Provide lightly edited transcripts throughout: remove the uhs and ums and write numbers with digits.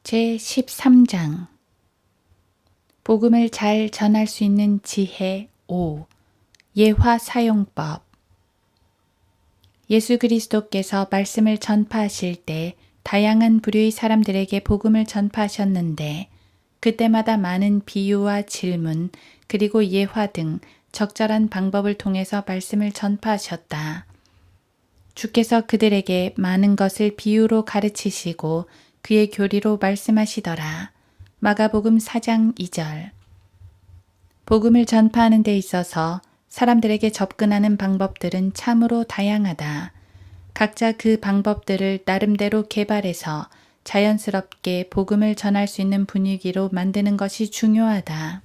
제13장 복음을 잘 전할 수 있는 지혜 5. 예화 사용법. 예수 그리스도께서 말씀을 전파하실 때 다양한 부류의 사람들에게 복음을 전파하셨는데 그때마다 많은 비유와 질문 그리고 예화 등 적절한 방법을 통해서 말씀을 전파하셨다. 주께서 그들에게 많은 것을 비유로 가르치시고 그의 교리로 말씀하시더라. 마가복음 4장 2절. 복음을 전파하는 데 있어서 사람들에게 접근하는 방법들은 참으로 다양하다. 각자 그 방법들을 나름대로 개발해서 자연스럽게 복음을 전할 수 있는 분위기로 만드는 것이 중요하다.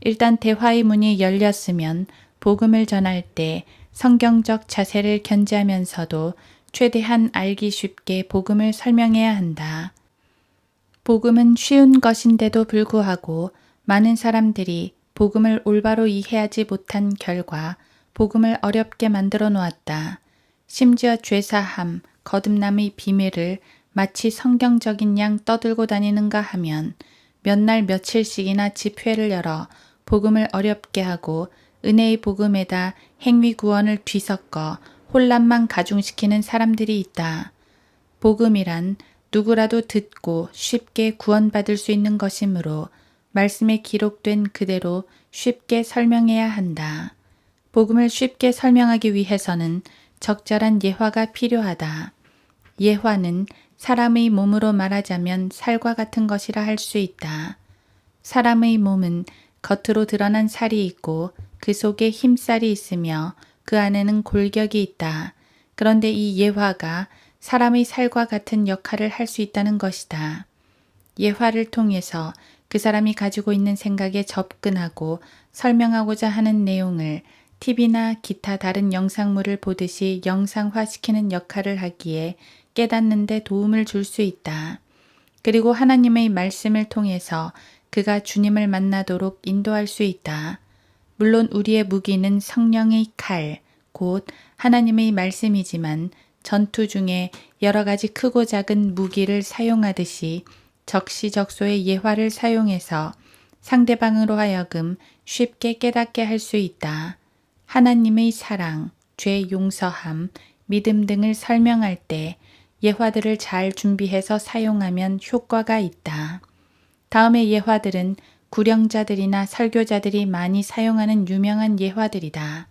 일단 대화의 문이 열렸으면 복음을 전할 때 성경적 자세를 견지하면서도 최대한 알기 쉽게 복음을 설명해야 한다. 복음은 쉬운 것인데도 불구하고 많은 사람들이 복음을 올바로 이해하지 못한 결과 복음을 어렵게 만들어 놓았다. 심지어 죄사함, 거듭남의 비밀을 마치 성경적인 양 떠들고 다니는가 하면 몇 날 며칠씩이나 집회를 열어 복음을 어렵게 하고 은혜의 복음에다 행위 구원을 뒤섞어 혼란만 가중시키는 사람들이 있다. 복음이란 누구라도 듣고 쉽게 구원받을 수 있는 것이므로 말씀에 기록된 그대로 쉽게 설명해야 한다. 복음을 쉽게 설명하기 위해서는 적절한 예화가 필요하다. 예화는 사람의 몸으로 말하자면 살과 같은 것이라 할 수 있다. 사람의 몸은 겉으로 드러난 살이 있고 그 속에 힘살이 있으며 그 안에는 골격이 있다. 그런데 이 예화가 사람의 살과 같은 역할을 할 수 있다는 것이다. 예화를 통해서 그 사람이 가지고 있는 생각에 접근하고 설명하고자 하는 내용을 TV나 기타 다른 영상물을 보듯이 영상화시키는 역할을 하기에 깨닫는 데 도움을 줄 수 있다. 그리고 하나님의 말씀을 통해서 그가 주님을 만나도록 인도할 수 있다. 물론 우리의 무기는 성령의 칼, 곧 하나님의 말씀이지만 전투 중에 여러 가지 크고 작은 무기를 사용하듯이 적시적소의 예화를 사용해서 상대방으로 하여금 쉽게 깨닫게 할 수 있다. 하나님의 사랑, 죄 용서함, 믿음 등을 설명할 때 예화들을 잘 준비해서 사용하면 효과가 있다. 다음의 예화들은 구령자들이나 설교자들이 많이 사용하는 유명한 예화들이다.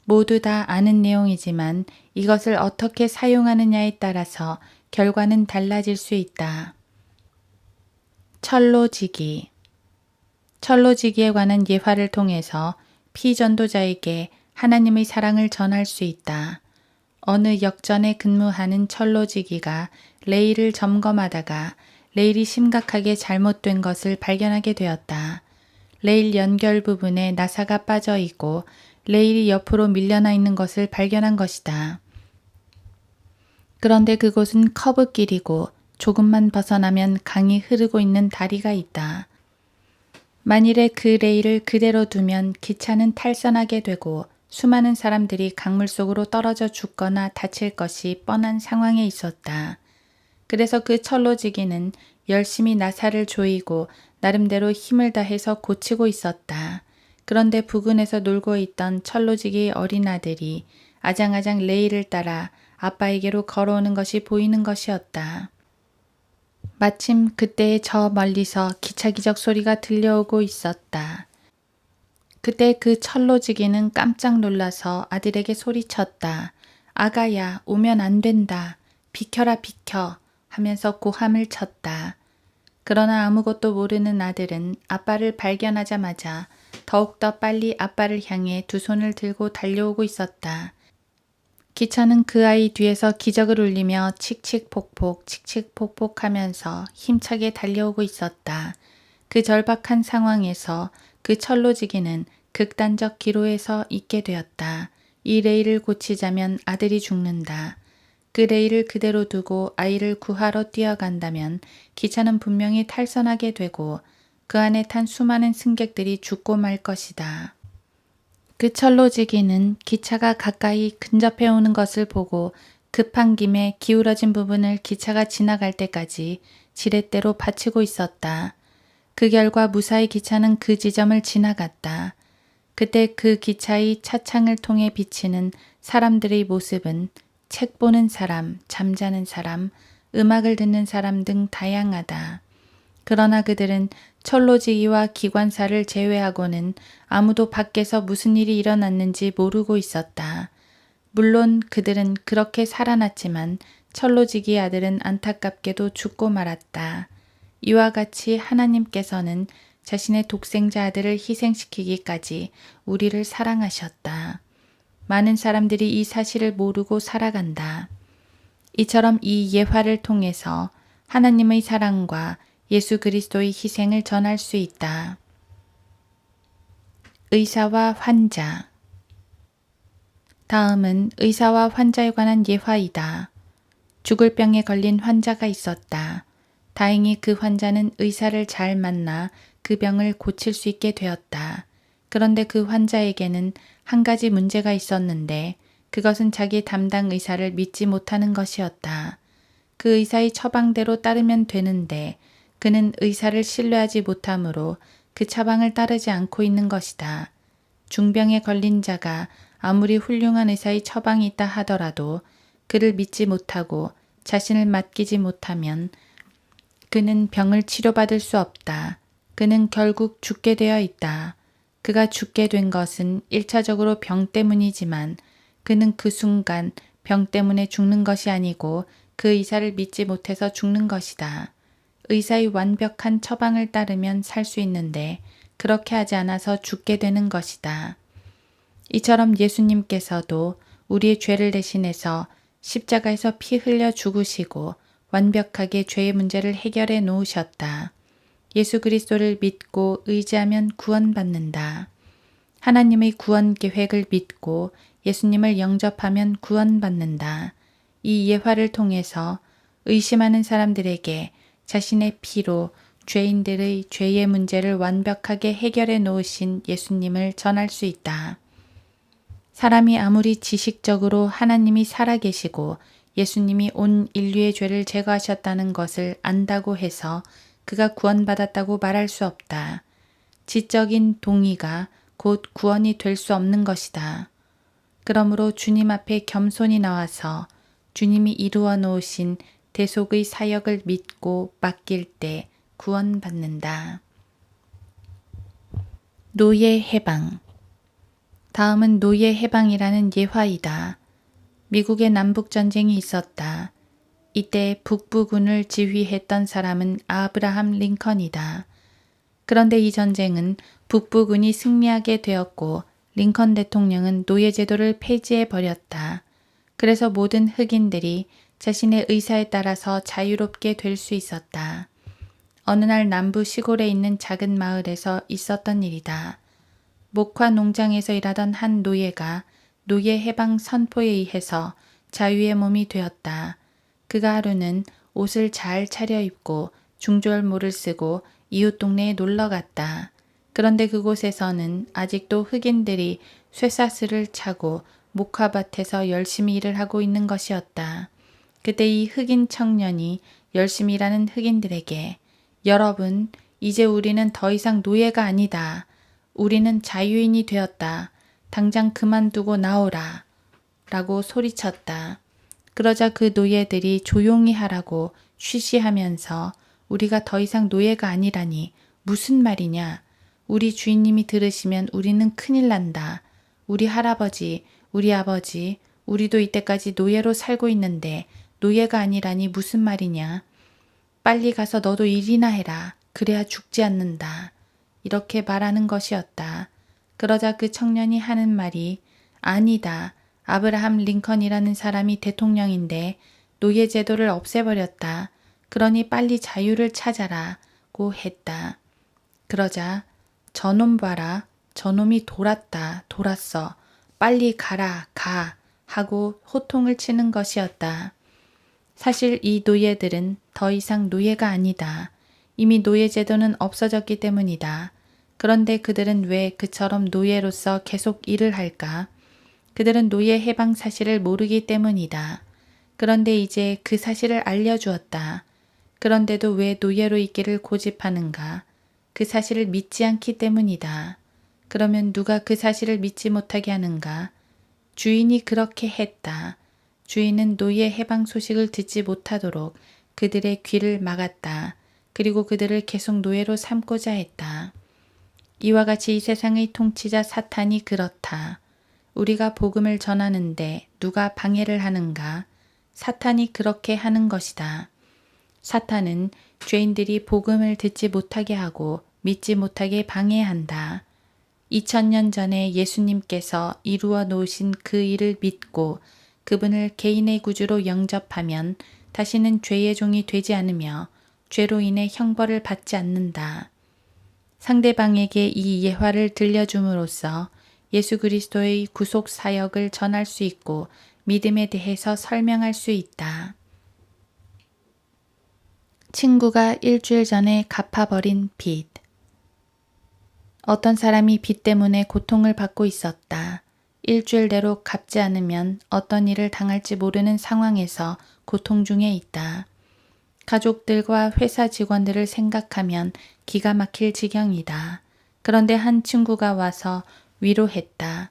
모두 다 아는 내용이지만 이것을 어떻게 사용하느냐에 따라서 결과는 달라질 수 있다. 철로지기. 철로지기에 관한 예화를 통해서 피전도자에게 하나님의 사랑을 전할 수 있다. 어느 역전에 근무하는 철로지기가 레일을 점검하다가 레일이 심각하게 잘못된 것을 발견하게 되었다. 레일 연결 부분에 나사가 빠져 있고 레일이 옆으로 밀려나 있는 것을 발견한 것이다. 그런데 그곳은 커브길이고 조금만 벗어나면 강이 흐르고 있는 다리가 있다. 만일에 그 레일을 그대로 두면 기차는 탈선하게 되고 수많은 사람들이 강물 속으로 떨어져 죽거나 다칠 것이 뻔한 상황에 있었다. 그래서 그 철로지기는 열심히 나사를 조이고 나름대로 힘을 다해서 고치고 있었다. 그런데 부근에서 놀고 있던 철로지기 어린 아들이 아장아장 레일을 따라 아빠에게로 걸어오는 것이 보이는 것이었다. 마침 그때에 저 멀리서 기차기적 소리가 들려오고 있었다. 그때 그 철로지기는 깜짝 놀라서 아들에게 소리쳤다. 아가야, 오면 안 된다. 비켜라 비켜 하면서 고함을 쳤다. 그러나 아무것도 모르는 아들은 아빠를 발견하자마자 더욱더 빨리 아빠를 향해 두 손을 들고 달려오고 있었다. 기차는 그 아이 뒤에서 기적을 울리며 칙칙폭폭 칙칙폭폭 하면서 힘차게 달려오고 있었다. 그 절박한 상황에서 그 철로지기는 극단적 기로에 서 있게 되었다. 이 레일을 고치자면 아들이 죽는다. 그 레일을 그대로 두고 아이를 구하러 뛰어간다면 기차는 분명히 탈선하게 되고 그 안에 탄 수많은 승객들이 죽고 말 것이다. 그 철로지기는 기차가 가까이 근접해 오는 것을 보고 급한 김에 기울어진 부분을 기차가 지나갈 때까지 지렛대로 받치고 있었다. 그 결과 무사히 기차는 그 지점을 지나갔다. 그때 그 기차의 차창을 통해 비치는 사람들의 모습은 책 보는 사람, 잠자는 사람, 음악을 듣는 사람 등 다양하다. 그러나 그들은 철로지기와 기관사를 제외하고는 아무도 밖에서 무슨 일이 일어났는지 모르고 있었다. 물론 그들은 그렇게 살아났지만 철로지기 아들은 안타깝게도 죽고 말았다. 이와 같이 하나님께서는 자신의 독생자 아들을 희생시키기까지 우리를 사랑하셨다. 많은 사람들이 이 사실을 모르고 살아간다. 이처럼 이 예화를 통해서 하나님의 사랑과 예수 그리스도의 희생을 전할 수 있다. 의사와 환자. 다음은 의사와 환자에 관한 예화이다. 죽을 병에 걸린 환자가 있었다. 다행히 그 환자는 의사를 잘 만나 그 병을 고칠 수 있게 되었다. 그런데 그 환자에게는 한 가지 문제가 있었는데 그것은 자기 담당 의사를 믿지 못하는 것이었다. 그 의사의 처방대로 따르면 되는데 그는 의사를 신뢰하지 못하므로 그 처방을 따르지 않고 있는 것이다. 중병에 걸린 자가 아무리 훌륭한 의사의 처방이 있다 하더라도 그를 믿지 못하고 자신을 맡기지 못하면 그는 병을 치료받을 수 없다. 그는 결국 죽게 되어 있다. 그가 죽게 된 것은 1차적으로 병 때문이지만 그는 그 순간 병 때문에 죽는 것이 아니고 그 의사를 믿지 못해서 죽는 것이다. 의사의 완벽한 처방을 따르면 살 수 있는데 그렇게 하지 않아서 죽게 되는 것이다. 이처럼 예수님께서도 우리의 죄를 대신해서 십자가에서 피 흘려 죽으시고 완벽하게 죄의 문제를 해결해 놓으셨다. 예수 그리스도를 믿고 의지하면 구원받는다. 하나님의 구원 계획을 믿고 예수님을 영접하면 구원받는다. 이 예화를 통해서 의심하는 사람들에게 자신의 피로 죄인들의 죄의 문제를 완벽하게 해결해 놓으신 예수님을 전할 수 있다. 사람이 아무리 지식적으로 하나님이 살아계시고 예수님이 온 인류의 죄를 제거하셨다는 것을 안다고 해서 그가 구원받았다고 말할 수 없다. 지적인 동의가 곧 구원이 될 수 없는 것이다. 그러므로 주님 앞에 겸손히 나와서 주님이 이루어 놓으신 대속의 사역을 믿고 맡길 때 구원받는다. 노예 해방. 다음은 노예 해방이라는 예화이다. 미국의 남북전쟁이 있었다. 이때 북부군을 지휘했던 사람은 아브라함 링컨이다. 그런데 이 전쟁은 북부군이 승리하게 되었고 링컨 대통령은 노예제도를 폐지해버렸다. 그래서 모든 흑인들이 자신의 의사에 따라서 자유롭게 될 수 있었다. 어느 날 남부 시골에 있는 작은 마을에서 있었던 일이다. 목화 농장에서 일하던 한 노예가 노예 해방 선포에 의해서 자유의 몸이 되었다. 그가 하루는 옷을 잘 차려입고 중절모를 쓰고 이웃 동네에 놀러 갔다. 그런데 그곳에서는 아직도 흑인들이 쇠사슬을 차고 목화밭에서 열심히 일을 하고 있는 것이었다. 그때 이 흑인 청년이 열심히 일하는 흑인들에게 여러분, 이제 우리는 더 이상 노예가 아니다. 우리는 자유인이 되었다. 당장 그만두고 나오라. 라고 소리쳤다. 그러자 그 노예들이 조용히 하라고 쉬쉬하면서 우리가 더 이상 노예가 아니라니 무슨 말이냐. 우리 주인님이 들으시면 우리는 큰일 난다. 우리 할아버지, 우리 아버지, 우리도 이때까지 노예로 살고 있는데 노예가 아니라니 무슨 말이냐. 빨리 가서 너도 일이나 해라. 그래야 죽지 않는다. 이렇게 말하는 것이었다. 그러자 그 청년이 하는 말이 아니다. 아브라함 링컨이라는 사람이 대통령인데 노예 제도를 없애버렸다. 그러니 빨리 자유를 찾아라고 했다. 그러자 저놈 봐라. 저놈이 돌았어. 빨리 가라, 가 하고 호통을 치는 것이었다. 사실 이 노예들은 더 이상 노예가 아니다. 이미 노예 제도는 없어졌기 때문이다. 그런데 그들은 왜 그처럼 노예로서 계속 일을 할까? 그들은 노예 해방 사실을 모르기 때문이다. 그런데 이제 그 사실을 알려주었다. 그런데도 왜 노예로 있기를 고집하는가? 그 사실을 믿지 않기 때문이다. 그러면 누가 그 사실을 믿지 못하게 하는가? 주인이 그렇게 했다. 주인은 노예 해방 소식을 듣지 못하도록 그들의 귀를 막았다. 그리고 그들을 계속 노예로 삼고자 했다. 이와 같이 이 세상의 통치자 사탄이 그렇다. 우리가 복음을 전하는데 누가 방해를 하는가? 사탄이 그렇게 하는 것이다. 사탄은 죄인들이 복음을 듣지 못하게 하고 믿지 못하게 방해한다. 2000년 전에 예수님께서 이루어 놓으신 그 일을 믿고 그분을 개인의 구주로 영접하면 다시는 죄의 종이 되지 않으며 죄로 인해 형벌을 받지 않는다. 상대방에게 이 예화를 들려줌으로써 예수 그리스도의 구속 사역을 전할 수 있고 믿음에 대해서 설명할 수 있다. 친구가 일주일 전에 갚아버린 빚. 어떤 사람이 빚 때문에 고통을 받고 있었다. 일주일 내로 갚지 않으면 어떤 일을 당할지 모르는 상황에서 고통 중에 있다. 가족들과 회사 직원들을 생각하면 기가 막힐 지경이다. 그런데 한 친구가 와서 위로했다.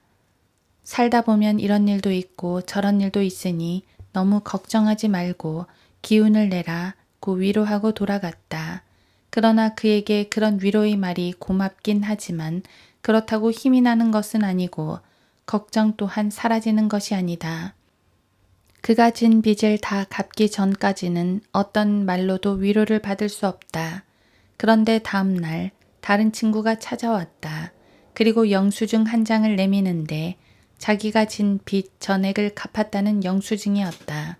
살다 보면 이런 일도 있고 저런 일도 있으니 너무 걱정하지 말고 기운을 내라 고 위로하고 돌아갔다. 그러나 그에게 그런 위로의 말이 고맙긴 하지만 그렇다고 힘이 나는 것은 아니고 걱정 또한 사라지는 것이 아니다. 그가 진 빚을 다 갚기 전까지는 어떤 말로도 위로를 받을 수 없다. 그런데 다음 날 다른 친구가 찾아왔다. 그리고 영수증 한 장을 내미는데 자기가 진 빚 전액을 갚았다는 영수증이었다.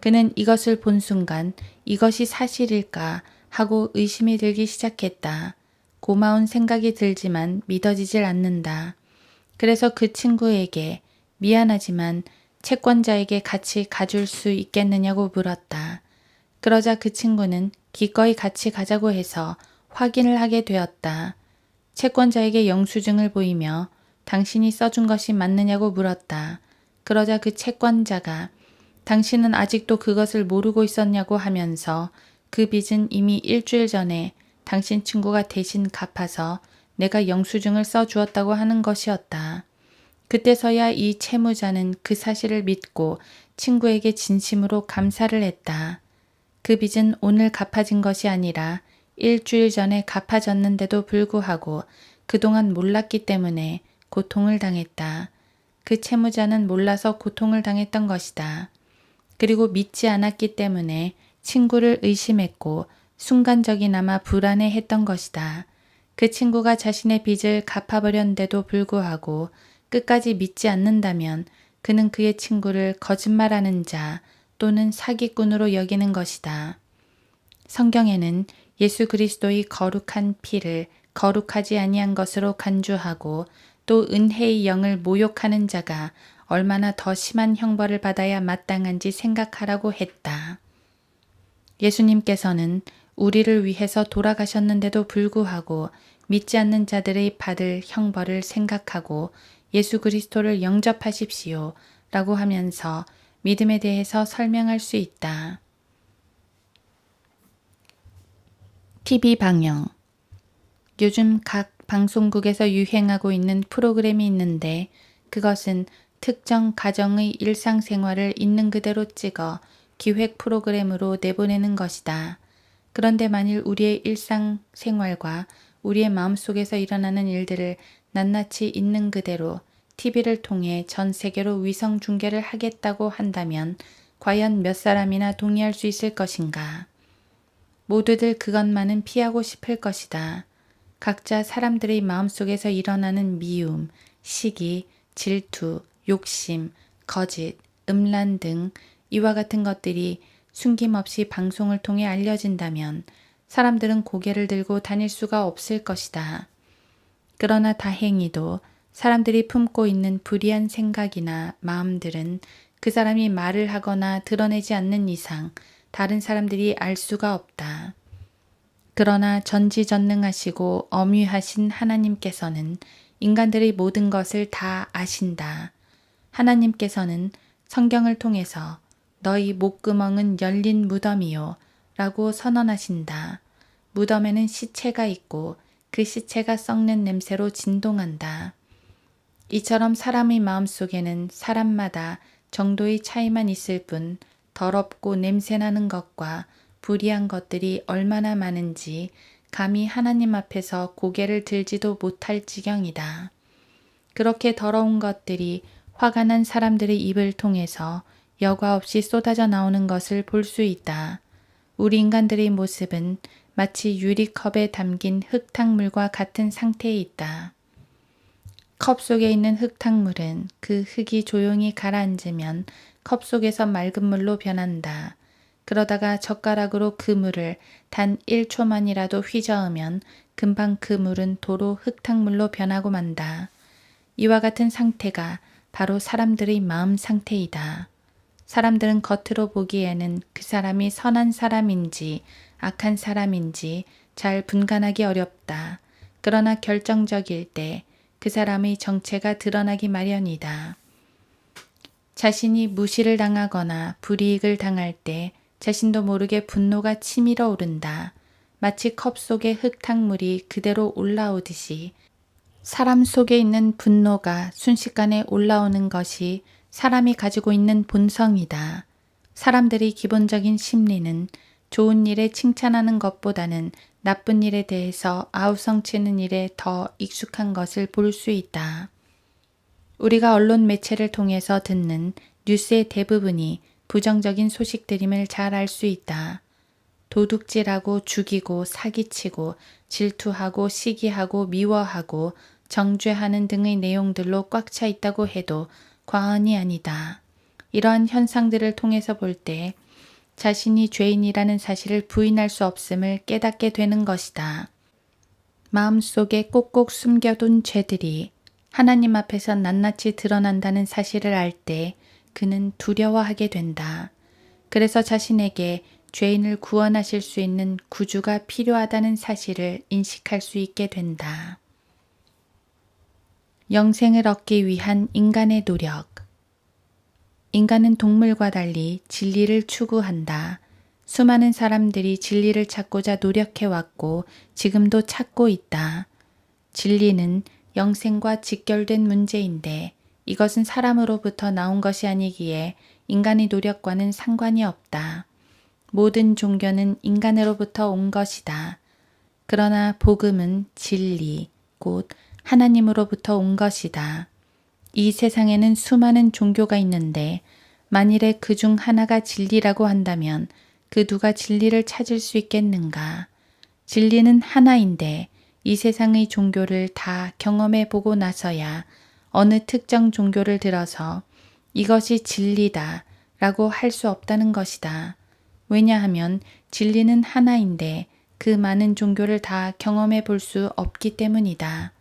그는 이것을 본 순간 이것이 사실일까 하고 의심이 들기 시작했다. 고마운 생각이 들지만 믿어지질 않는다. 그래서 그 친구에게 미안하지만 채권자에게 같이 가줄 수 있겠느냐고 물었다. 그러자 그 친구는 기꺼이 같이 가자고 해서 확인을 하게 되었다. 채권자에게 영수증을 보이며 당신이 써준 것이 맞느냐고 물었다. 그러자 그 채권자가 당신은 아직도 그것을 모르고 있었냐고 하면서 그 빚은 이미 일주일 전에 당신 친구가 대신 갚아서 내가 영수증을 써주었다고 하는 것이었다. 그때서야 이 채무자는 그 사실을 믿고 친구에게 진심으로 감사를 했다. 그 빚은 오늘 갚아진 것이 아니라 일주일 전에 갚아졌는데도 불구하고 그동안 몰랐기 때문에 고통을 당했다. 그 채무자는 몰라서 고통을 당했던 것이다. 그리고 믿지 않았기 때문에 친구를 의심했고 순간적이나마 불안해했던 것이다. 그 친구가 자신의 빚을 갚아버렸는데도 불구하고 끝까지 믿지 않는다면 그는 그의 친구를 거짓말하는 자 또는 사기꾼으로 여기는 것이다. 성경에는 예수 그리스도의 거룩한 피를 거룩하지 아니한 것으로 간주하고 또 은혜의 영을 모욕하는 자가 얼마나 더 심한 형벌을 받아야 마땅한지 생각하라고 했다. 예수님께서는 우리를 위해서 돌아가셨는데도 불구하고 믿지 않는 자들의 받을 형벌을 생각하고 예수 그리스도를 영접하십시오 라고 하면서 믿음에 대해서 설명할 수 있다. TV 방영. 요즘 각 방송국에서 유행하고 있는 프로그램이 있는데 그것은 특정 가정의 일상생활을 있는 그대로 찍어 기획 프로그램으로 내보내는 것이다. 그런데 만일 우리의 일상생활과 우리의 마음속에서 일어나는 일들을 낱낱이 있는 그대로 TV를 통해 전 세계로 위성 중계를 하겠다고 한다면 과연 몇 사람이나 동의할 수 있을 것인가? 모두들 그것만은 피하고 싶을 것이다. 각자 사람들의 마음속에서 일어나는 미움, 시기, 질투, 욕심, 거짓, 음란 등 이와 같은 것들이 숨김없이 방송을 통해 알려진다면 사람들은 고개를 들고 다닐 수가 없을 것이다. 그러나 다행히도 사람들이 품고 있는 불의한 생각이나 마음들은 그 사람이 말을 하거나 드러내지 않는 이상 다른 사람들이 알 수가 없다. 그러나 전지전능하시고 엄유하신 하나님께서는 인간들의 모든 것을 다 아신다. 하나님께서는 성경을 통해서 너희 목구멍은 열린 무덤이요 라고 선언하신다. 무덤에는 시체가 있고 그 시체가 썩는 냄새로 진동한다. 이처럼 사람의 마음속에는 사람마다 정도의 차이만 있을 뿐 더럽고 냄새나는 것과 불의한 것들이 얼마나 많은지 감히 하나님 앞에서 고개를 들지도 못할 지경이다. 그렇게 더러운 것들이 화가 난 사람들의 입을 통해서 여과 없이 쏟아져 나오는 것을 볼 수 있다. 우리 인간들의 모습은 마치 유리컵에 담긴 흙탕물과 같은 상태에 있다. 컵 속에 있는 흙탕물은 그 흙이 조용히 가라앉으면 컵 속에서 맑은 물로 변한다. 그러다가 젓가락으로 그 물을 단 1초만이라도 휘저으면 금방 그 물은 도로 흙탕물로 변하고 만다. 이와 같은 상태가 바로 사람들의 마음 상태이다. 사람들은 겉으로 보기에는 그 사람이 선한 사람인지 악한 사람인지 잘 분간하기 어렵다. 그러나 결정적일 때 그 사람의 정체가 드러나기 마련이다. 자신이 무시를 당하거나 불이익을 당할 때 자신도 모르게 분노가 치밀어 오른다. 마치 컵 속의 흙탕물이 그대로 올라오듯이 사람 속에 있는 분노가 순식간에 올라오는 것이 사람이 가지고 있는 본성이다. 사람들의 기본적인 심리는 좋은 일에 칭찬하는 것보다는 나쁜 일에 대해서 아우성치는 일에 더 익숙한 것을 볼 수 있다. 우리가 언론 매체를 통해서 듣는 뉴스의 대부분이 부정적인 소식들임을 잘 알 수 있다. 도둑질하고 죽이고 사기치고 질투하고 시기하고 미워하고 정죄하는 등의 내용들로 꽉 차 있다고 해도 과언이 아니다. 이러한 현상들을 통해서 볼 때 자신이 죄인이라는 사실을 부인할 수 없음을 깨닫게 되는 것이다. 마음속에 꼭꼭 숨겨둔 죄들이 하나님 앞에서 낱낱이 드러난다는 사실을 알 때 그는 두려워하게 된다. 그래서 자신에게 죄인을 구원하실 수 있는 구주가 필요하다는 사실을 인식할 수 있게 된다. 영생을 얻기 위한 인간의 노력. 인간은 동물과 달리 진리를 추구한다. 수많은 사람들이 진리를 찾고자 노력해왔고 지금도 찾고 있다. 진리는 영생과 직결된 문제인데 이것은 사람으로부터 나온 것이 아니기에 인간의 노력과는 상관이 없다. 모든 종교는 인간으로부터 온 것이다. 그러나 복음은 진리, 곧 하나님으로부터 온 것이다. 이 세상에는 수많은 종교가 있는데 만일에 그중 하나가 진리라고 한다면 그 누가 진리를 찾을 수 있겠는가? 진리는 하나인데 이 세상의 종교를 다 경험해 보고 나서야 어느 특정 종교를 들어서 이것이 진리다 라고 할 수 없다는 것이다. 왜냐하면 진리는 하나인데 그 많은 종교를 다 경험해 볼 수 없기 때문이다.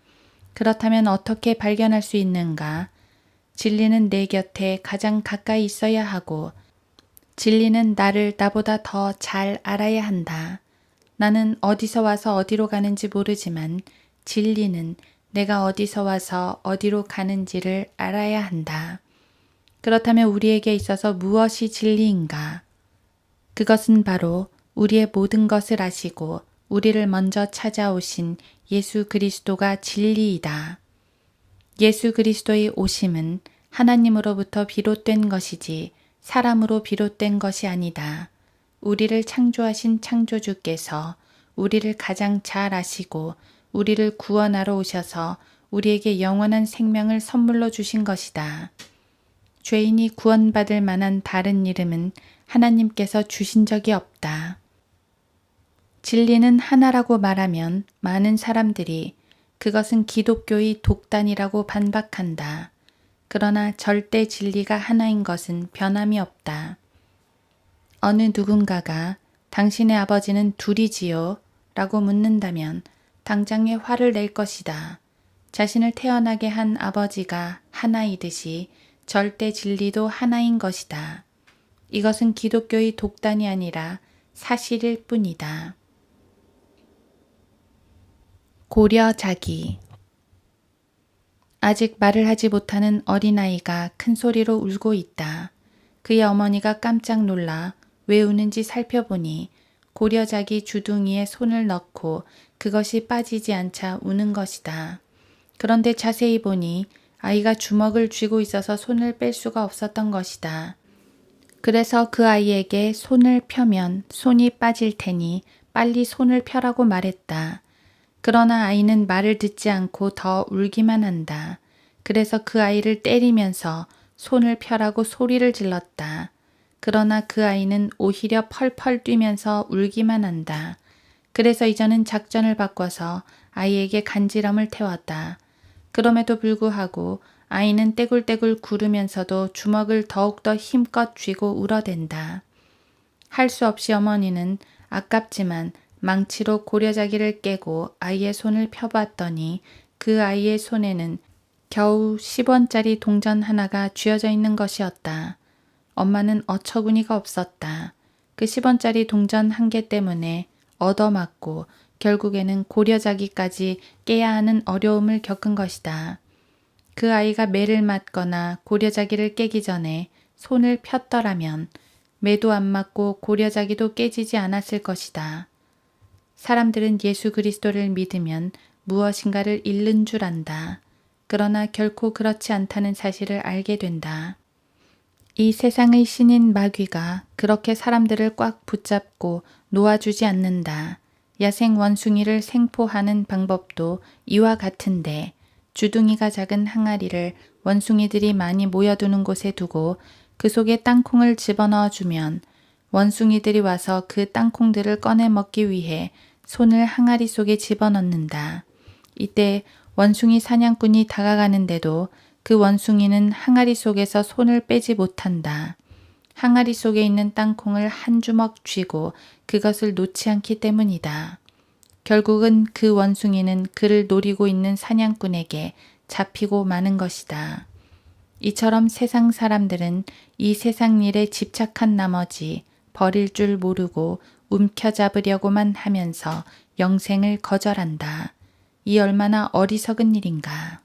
그렇다면 어떻게 발견할 수 있는가? 진리는 내 곁에 가장 가까이 있어야 하고 진리는 나를 나보다 더 잘 알아야 한다. 나는 어디서 와서 어디로 가는지 모르지만 진리는 내가 어디서 와서 어디로 가는지를 알아야 한다. 그렇다면 우리에게 있어서 무엇이 진리인가? 그것은 바로 우리의 모든 것을 아시고 우리를 먼저 찾아오신 예수 그리스도가 진리이다. 예수 그리스도의 오심은 하나님으로부터 비롯된 것이지 사람으로 비롯된 것이 아니다. 우리를 창조하신 창조주께서 우리를 가장 잘 아시고 우리를 구원하러 오셔서 우리에게 영원한 생명을 선물로 주신 것이다. 죄인이 구원받을 만한 다른 이름은 하나님께서 주신 적이 없다. 진리는 하나라고 말하면 많은 사람들이 그것은 기독교의 독단이라고 반박한다. 그러나 절대 진리가 하나인 것은 변함이 없다. 어느 누군가가 당신의 아버지는 둘이지요? 라고 묻는다면 당장에 화를 낼 것이다. 자신을 태어나게 한 아버지가 하나이듯이 절대 진리도 하나인 것이다. 이것은 기독교의 독단이 아니라 사실일 뿐이다. 고려자기. 아직 말을 하지 못하는 어린아이가 큰 소리로 울고 있다. 그의 어머니가 깜짝 놀라 왜 우는지 살펴보니 고려자기 주둥이에 손을 넣고 그것이 빠지지 않자 우는 것이다. 그런데 자세히 보니 아이가 주먹을 쥐고 있어서 손을 뺄 수가 없었던 것이다. 그래서 그 아이에게 손을 펴면 손이 빠질 테니 빨리 손을 펴라고 말했다. 그러나 아이는 말을 듣지 않고 더 울기만 한다. 그래서 그 아이를 때리면서 손을 펴라고 소리를 질렀다. 그러나 그 아이는 오히려 펄펄 뛰면서 울기만 한다. 그래서 이전은 작전을 바꿔서 아이에게 간지럼을 태웠다. 그럼에도 불구하고 아이는 떼굴떼굴 구르면서도 주먹을 더욱더 힘껏 쥐고 울어댄다. 할 수 없이 어머니는 아깝지만 망치로 고려자기를 깨고 아이의 손을 펴봤더니 그 아이의 손에는 겨우 10원짜리 동전 하나가 쥐어져 있는 것이었다. 엄마는 어처구니가 없었다. 그 10원짜리 동전 한 개 때문에 얻어맞고 결국에는 고려자기까지 깨야 하는 어려움을 겪은 것이다. 그 아이가 매를 맞거나 고려자기를 깨기 전에 손을 폈더라면 매도 안 맞고 고려자기도 깨지지 않았을 것이다. 사람들은 예수 그리스도를 믿으면 무엇인가를 잃는 줄 안다. 그러나 결코 그렇지 않다는 사실을 알게 된다. 이 세상의 신인 마귀가 그렇게 사람들을 꽉 붙잡고 놓아주지 않는다. 야생 원숭이를 생포하는 방법도 이와 같은데 주둥이가 작은 항아리를 원숭이들이 많이 모여두는 곳에 두고 그 속에 땅콩을 집어넣어 주면 원숭이들이 와서 그 땅콩들을 꺼내 먹기 위해 손을 항아리 속에 집어넣는다. 이때 원숭이 사냥꾼이 다가가는데도 그 원숭이는 항아리 속에서 손을 빼지 못한다. 항아리 속에 있는 땅콩을 한 주먹 쥐고 그것을 놓지 않기 때문이다. 결국은 그 원숭이는 그를 노리고 있는 사냥꾼에게 잡히고 마는 것이다. 이처럼 세상 사람들은 이 세상 일에 집착한 나머지 버릴 줄 모르고 움켜잡으려고만 하면서 영생을 거절한다. 이 얼마나 어리석은 일인가.